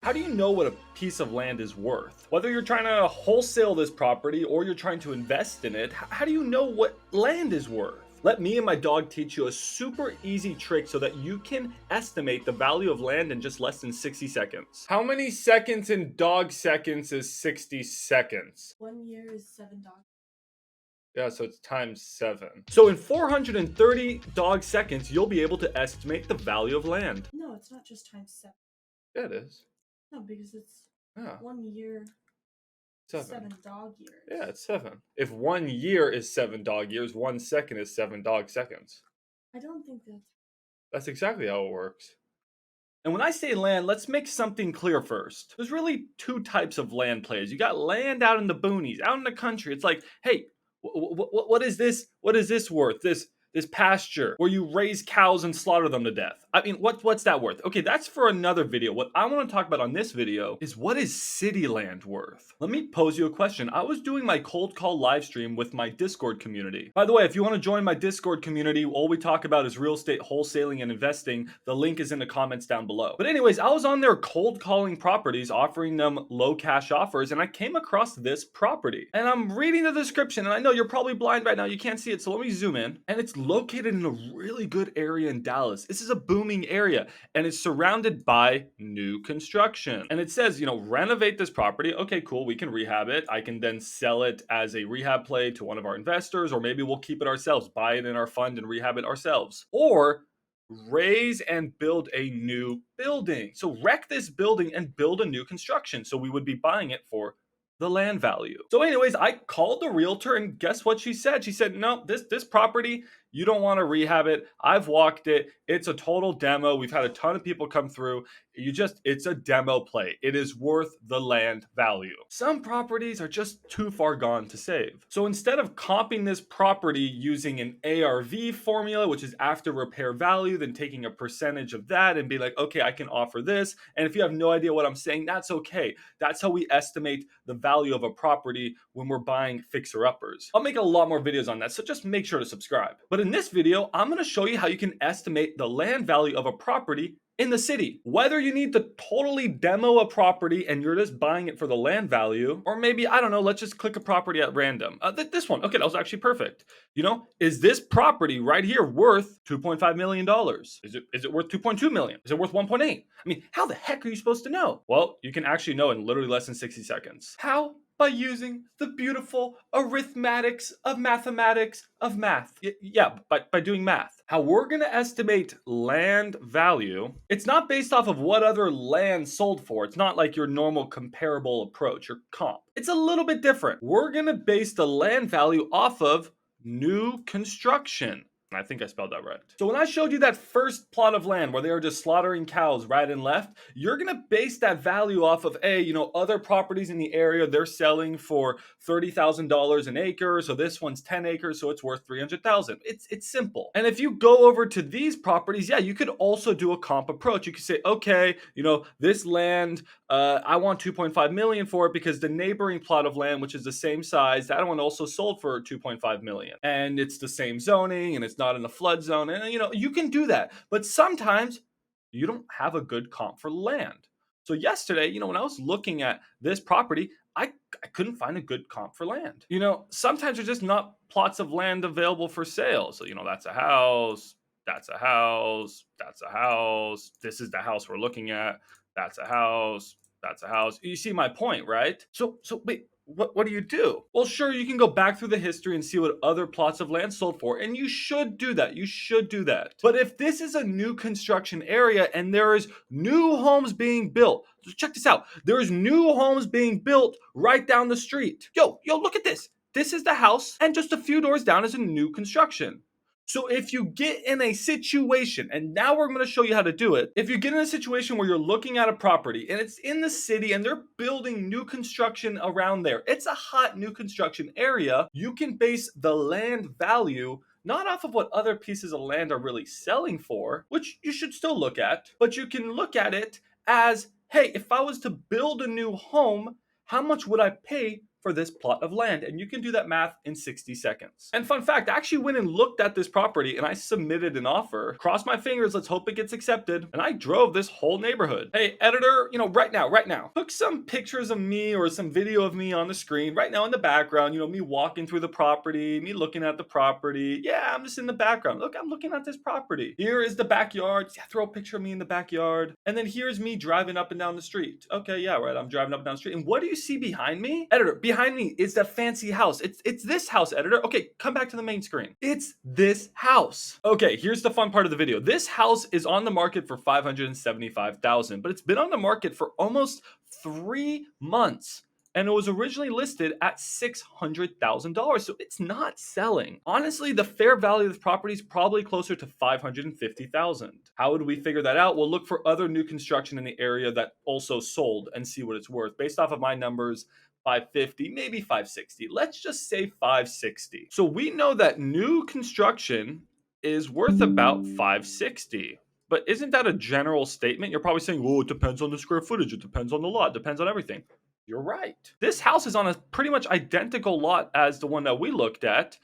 How do you know what a piece of land is worth? Whether you're trying to wholesale this property or you're trying to invest in it, how do you know what land is worth? Let me and my dog teach you a super easy trick so that you can estimate the value of land in just less than 60 seconds. How many seconds in dog seconds is 60 seconds? 1 year is 7 dogs. Yeah, so it's times 7. So in 430 dog seconds, you'll be able to estimate the value of land. No, it's not just times 7. Yeah, it is. No, because it's Yeah, 1 year, 7. 7 dog years. Yeah, it's 7. If 1 year is 7 dog years, 1 second is 7 dog seconds. I don't think that's. That's exactly how it works. And when I say land, let's make something clear first. There's really two types of land plays. You got land out in the boonies, out in the country. It's like, hey, what is this? What is this worth? This pasture where you raise cows and slaughter them to death. I mean, what's that worth? Okay, that's for another video. What I want to talk about on this video is what is city land worth? Let me pose you a question. I was doing my cold call live stream with my Discord community. By the way, if you want to join my Discord community, all we talk about is real estate wholesaling and investing. The link is in the comments down below. But anyways, I was on there cold calling properties, offering them low cash offers, and I came across this property. And I'm reading the description, and I know you're probably blind right now. You can't see it, so let me zoom in. And it's located in a really good area in Dallas. This is a booming area and it's surrounded by new construction. And it says, renovate this property. Okay, cool. We can rehab it. I can then sell it as a rehab play to one of our investors, or maybe we'll keep it ourselves, buy it in our fund and rehab it ourselves. Or raise and build a new building. So wreck this building and build a new construction. So we would be buying it for the land value. So anyways, I called the realtor and guess what she said? She said, no, this property, you don't want to rehab it. I've walked it. It's a total demo. We've had a ton of people come through. It's a demo play. It is worth the land value. Some properties are just too far gone to save. So instead of comping this property using an ARV formula, which is after repair value, then taking a percentage of that and be like, okay, I can offer this. And if you have no idea what I'm saying, that's okay. That's how we estimate the value of a property when we're buying fixer-uppers. I'll make a lot more videos on that, so just make sure to subscribe. But in this video, I'm going to show you how you can estimate the land value of a property in the city. Whether you need to totally demo a property and you're just buying it for the land value, or maybe, I don't know, let's just click a property at random. This one, okay, that was actually perfect. Is this property right here worth $2.5 million? Is it worth 2.2 million? Is it worth 1.8? I mean, how the heck are you supposed to know? Well, you can actually know in literally less than 60 seconds. How? By using the beautiful arithmetics of mathematics of math. By doing math. How we're going to estimate land value, it's not based off of what other land sold for. It's not like your normal comparable approach or comp. It's a little bit different. We're going to base the land value off of new construction. I think I spelled that right. So when I showed you that first plot of land where they were just slaughtering cows right and left, you're going to base that value off of, other properties in the area, they're selling for $30,000 an acre. So this one's 10 acres, so it's worth $300,000. It's simple. And if you go over to these properties, you could also do a comp approach. You could say, okay, this land, I want 2.5 million for it because the neighboring plot of land, which is the same size, that one also sold for 2.5 million. And it's the same zoning and it's not in a flood zone. And you can do that. But sometimes you don't have a good comp for land. So yesterday, when I was looking at this property, I couldn't find a good comp for land. Sometimes there's just not plots of land available for sale. So, that's a house, that's a house, that's a house. This is the house we're looking at. That's a house. That's a house. You see my point, right? So wait, what do you do? Well, sure, you can go back through the history and see what other plots of land sold for, and you should do that. You should do that. But if this is a new construction area and there is new homes being built, so check this out. There's new homes being built right down the street. Yo, look at this. This is the house, and just a few doors down is a new construction. So if you get in a situation, and now we're going to show you how to do it. If you get in a situation where you're looking at a property and it's in the city and they're building new construction around there, it's a hot new construction area, you can base the land value not off of what other pieces of land are really selling for, which you should still look at, but you can look at it as, hey, if I was to build a new home, how much would I pay for this plot of land. And you can do that math in 60 seconds. And fun fact, I actually went and looked at this property and I submitted an offer. Cross my fingers, let's hope it gets accepted. And I drove this whole neighborhood. Hey, editor, right now, put some pictures of me or some video of me on the screen right now in the background. Me walking through the property, me looking at the property. Yeah, I'm just in the background. Look, I'm looking at this property. Here is the backyard. Yeah, throw a picture of me in the backyard. And then here's me driving up and down the street. Okay, yeah, right. I'm driving up and down the street. And what do you see behind me? Editor, behind me is that fancy house. It's this house, editor. Okay, come back to the main screen. It's this house. Okay, here's the fun part of the video. This house is on the market for $575,000, but it's been on the market for almost 3 months. And it was originally listed at $600,000, so it's not selling. Honestly, the fair value of the property is probably closer to $550,000. How would we figure that out? We'll look for other new construction in the area that also sold and see what it's worth. Based off of my numbers, 550, maybe 560. Let's just say 560. So we know that new construction is worth about 560. But isn't that a general statement? You're probably saying, well, it depends on the square footage, it depends on the lot, it depends on everything. You're right. This house is on a pretty much identical lot as the one that we looked at.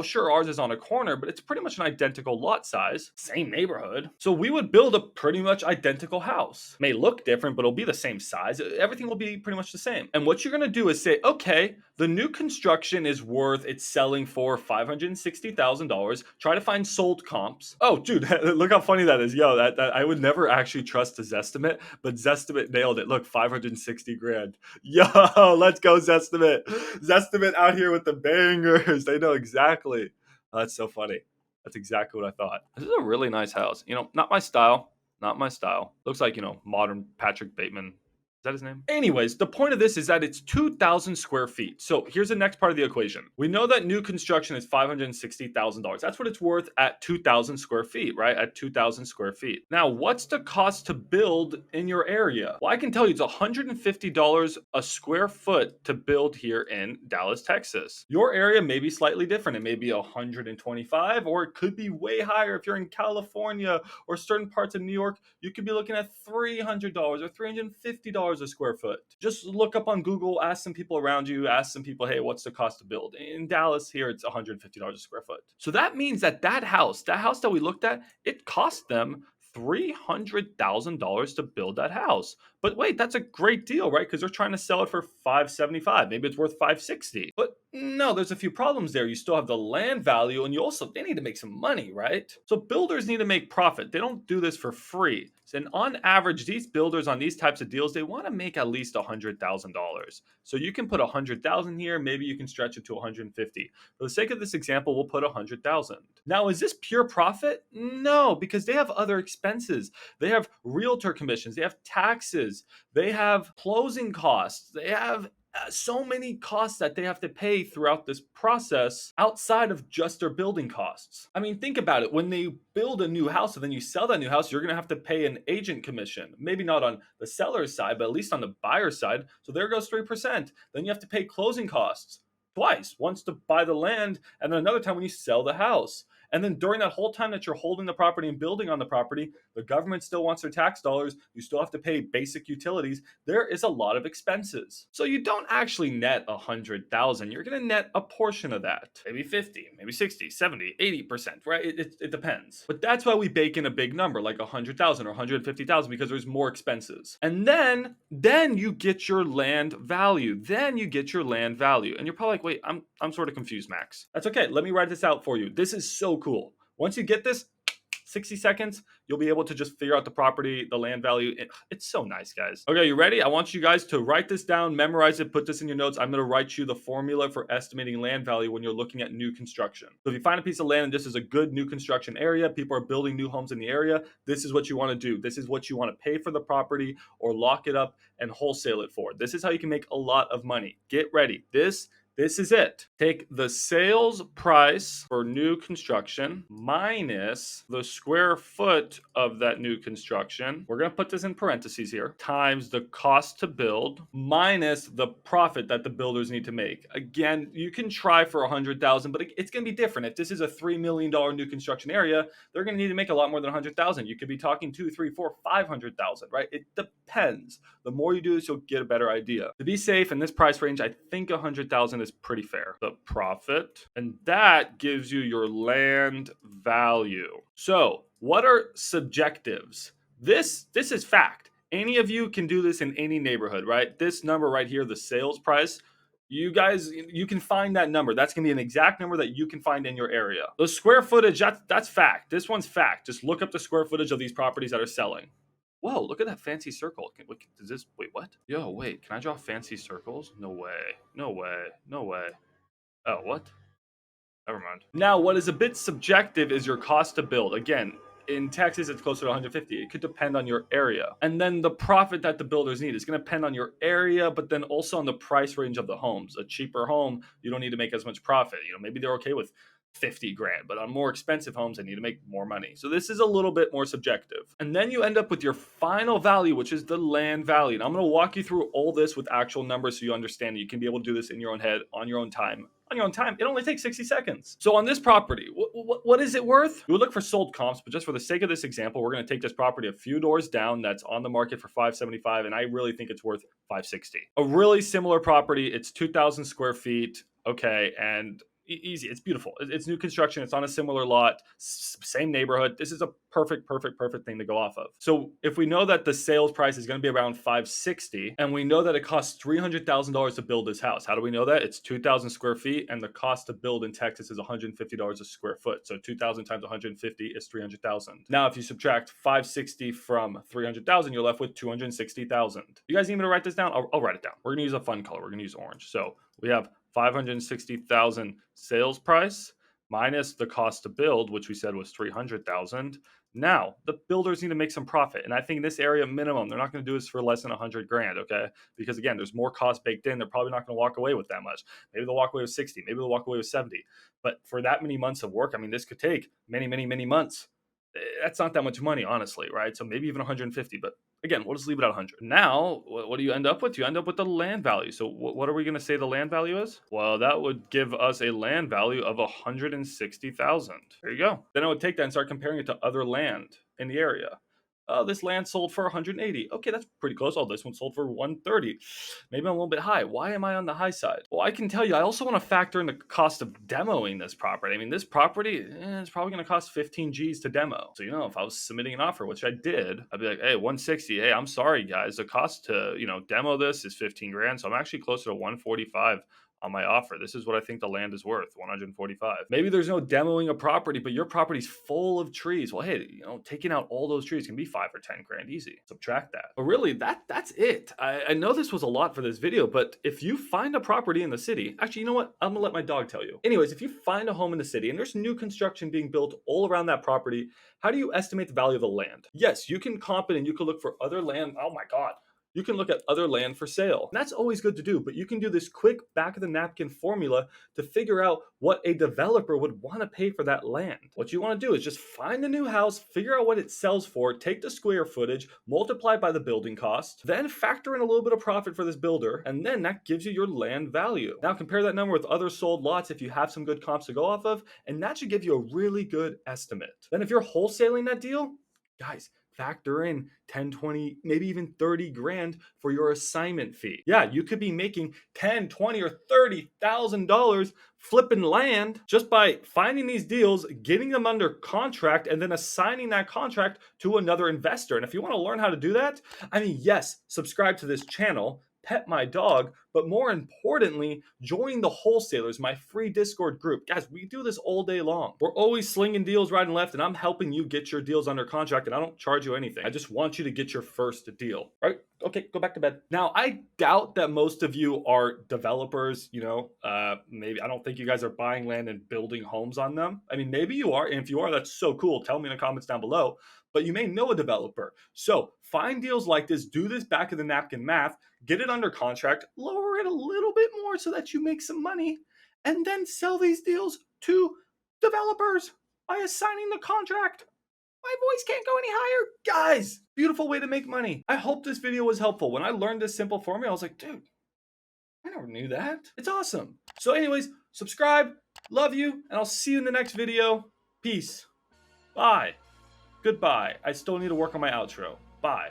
Sure, ours is on a corner, but it's pretty much an identical lot size, same neighborhood. So we would build a pretty much identical house. May look different, but it'll be the same size. Everything will be pretty much the same. And what you're gonna do is say, okay, the new construction is it's selling for $560,000. Try to find sold comps. Oh, dude, look how funny that is. Yo, that I would never actually trust a Zestimate, but Zestimate nailed it. Look, 560 grand. Yo, let's go, Zestimate. Zestimate out here with the bangers. They know exactly. Oh, that's so funny. That's exactly what I thought. This is a really nice house. Not my style. Not my style. Looks like, modern Patrick Bateman. Is that his name? Anyways, the point of this is that it's 2,000 square feet. So here's the next part of the equation. We know that new construction is $560,000. That's what it's worth at 2,000 square feet, right? At 2,000 square feet. Now, what's the cost to build in your area? Well, I can tell you it's $150 a square foot to build here in Dallas, Texas. Your area may be slightly different. It may be 125, or it could be way higher if you're in California or certain parts of New York. You could be looking at $300 or $350 a square foot. Just look up on Google, ask some people around you, ask some people, hey, what's the cost to build? In Dallas here, it's $150 a square foot. So that means that house that we looked at, it cost them $300,000 to build that house. But wait, that's a great deal, right? Because they're trying to sell it for $575. Maybe it's worth $560. But no, there's a few problems there. You still have the land value, and they need to make some money, right? So builders need to make profit. They don't do this for free. And on average, these builders on these types of deals, they want to make at least $100,000. So you can put $100,000 here. Maybe you can stretch it to $150,000. For the sake of this example, we'll put $100,000. Now, is this pure profit? No, because they have other expenses. They have realtor commissions. They have taxes. They have closing costs. They have so many costs that they have to pay throughout this process outside of just their building costs. I mean, think about it. When they build a new house and then you sell that new house, you're going to have to pay an agent commission. Maybe not on the seller's side, but at least on the buyer's side. So there goes 3%. Then you have to pay closing costs twice, once to buy the land and then another time when you sell the house. And then during that whole time that you're holding the property and building on the property, the government still wants their tax dollars. You still have to pay basic utilities. There is a lot of expenses. So you don't actually net 100,000. You're going to net a portion of that. Maybe 50, maybe 60, 70, 80%, right? It depends. But that's why we bake in a big number like 100,000 or 150,000 because there's more expenses. And then you get your land value. And you're probably like, wait, I'm sort of confused, Max. That's okay. Let me write this out for you. This is so cool. Once you get this, 60 seconds, you'll be able to just figure out the property, the land value. It's so nice, guys. Okay, you ready? I want you guys to write this down, memorize it, put this in your notes. I'm going to write you the formula for estimating land value when you're looking at new construction. So if you find a piece of land and this is a good new construction area, people are building new homes in the area, this is what you want to do. This is what you want to pay for the property or lock it up and wholesale it for. This is how you can make a lot of money. Get ready. This This is it. Take the sales price for new construction minus the square foot of that new construction. We're going to put this in parentheses here, times the cost to build minus the profit that the builders need to make. Again, you can try for 100,000, but it's going to be different. If this is a $3 million new construction area, they're going to need to make a lot more than 100,000. You could be talking 2, 3, 4, 500,000, right? It depends. The more you do this, you'll get a better idea. To be safe in this price range, I think 100,000 is pretty fair. The profit, and that gives you your land value. So, what are subjectives? This is fact. Any of you can do this in any neighborhood, right? This number right here, the sales price, you guys, you can find that number. That's going to be an exact number that you can find in your area. The square footage, that's fact. This one's fact. Just look up the square footage of these properties that are selling. Whoa, look at that fancy circle. Does this, wait, what? Yo, wait, can I draw fancy circles? No way. No way. No way. Oh, what? Never mind. Now, what is a bit subjective is your cost to build. Again, in Texas, it's closer to 150. It could depend on your area. And then the profit that the builders need is going to depend on your area, but then also on the price range of the homes. A cheaper home, you don't need to make as much profit. Maybe they're okay with 50 grand, but on more expensive homes, they need to make more money. So this is a little bit more subjective. And then you end up with your final value, which is the land value. And I'm going to walk you through all this with actual numbers so you understand that you can be able to do this in your own head, on your own time. It only takes 60 seconds. So on this property, what is it worth? We would look for sold comps, but just for the sake of this example, we're going to take this property a few doors down that's on the market for 575, and I really think it's worth 560. A really similar property. It's 2,000 square feet. Okay, and easy. It's beautiful. It's new construction. It's on a similar lot, same neighborhood. This is a perfect thing to go off of. So if we know that the sales price is going to be around 560, and we know that it costs $300,000 to build this house, how do we know that? It's 2,000 square feet, and the cost to build in Texas is $150 a square foot. So 2,000 times 150 is 300,000. Now, if you subtract 560 from 300,000, you're left with 260,000. You guys need me to write this down? I'll write it down. We're going to use a fun color. We're going to use orange. So we have 560,000 sales price minus the cost to build, which we said was 300,000. Now, the builders need to make some profit. And I think in this area minimum, they're not going to do this for less than 100 grand, okay? Because again, there's more cost baked in. They're probably not going to walk away with that much. Maybe they'll walk away with 60. Maybe they'll walk away with 70. But for that many months of work, I mean, this could take many, many, many months. That's not that much money, honestly, right? So maybe even 150, but again, we'll just leave it at 100. Now, what do you end up with? You end up with the land value. So what are we going to say the land value is? Well, that would give us a land value of 160,000. There you go. Then I would take that and start comparing it to other land in the area. Oh, this land sold for 180. Okay, that's pretty close. Oh, this one sold for 130. Maybe I'm a little bit high. Why am I on the high side? Well, I can tell you, I also want to factor in the cost of demoing this property. I mean, this property is probably going to cost 15 G's to demo. So, if I was submitting an offer, which I did, I'd be like, hey, 160. Hey, I'm sorry, guys. The cost to, demo this is 15 grand. So I'm actually closer to 145 on my offer. This is what I think the land is worth, 145. Maybe there's no demoing a property, but your property's full of trees. Well, hey, taking out all those trees can be 5 or 10 grand easy. Subtract that. But really, that's it. I know this was a lot for this video, but if you find a property in the city, actually, you know what? I'm gonna let my dog tell you. Anyways, if you find a home in the city and there's new construction being built all around that property, how do you estimate the value of the land? Yes, you can comp it and you can look for other land. Oh my God. You can look at other land for sale. And that's always good to do, but you can do this quick back of the napkin formula to figure out what a developer would want to pay for that land. What you want to do is just find the new house, figure out what it sells for, take the square footage, multiply by the building cost, then factor in a little bit of profit for this builder, and then that gives you your land value. Now compare that number with other sold lots if you have some good comps to go off of, and that should give you a really good estimate. Then if you're wholesaling that deal, guys, factor in 10, 20, maybe even 30 grand for your assignment fee. Yeah, you could be making 10, 20, or $30,000 flipping land just by finding these deals, getting them under contract, and then assigning that contract to another investor. And if you want to learn how to do that, I mean, yes, subscribe to this channel, pet my dog, but more importantly, join the wholesalers, my free Discord group. Guys, we do this all day long. We're always slinging deals right and left, and I'm helping you get your deals under contract, and I don't charge you anything. I just want you to get your first deal, right? Okay, go back to bed. Now, I doubt that most of you are developers, maybe I don't think you guys are buying land and building homes on them. I mean, maybe you are, and if you are, that's so cool. Tell me in the comments down below. But you may know a developer. So find deals like this, do this back of the napkin math, get it under contract, lower it a little bit more so that you make some money, and then sell these deals to developers by assigning the contract. My voice can't go any higher. Guys, beautiful way to make money. I hope this video was helpful. When I learned this simple formula, I was like, dude, I never knew that. It's awesome. So anyways, subscribe, love you, and I'll see you in the next video. Peace. Bye. Goodbye. I still need to work on my outro. Bye.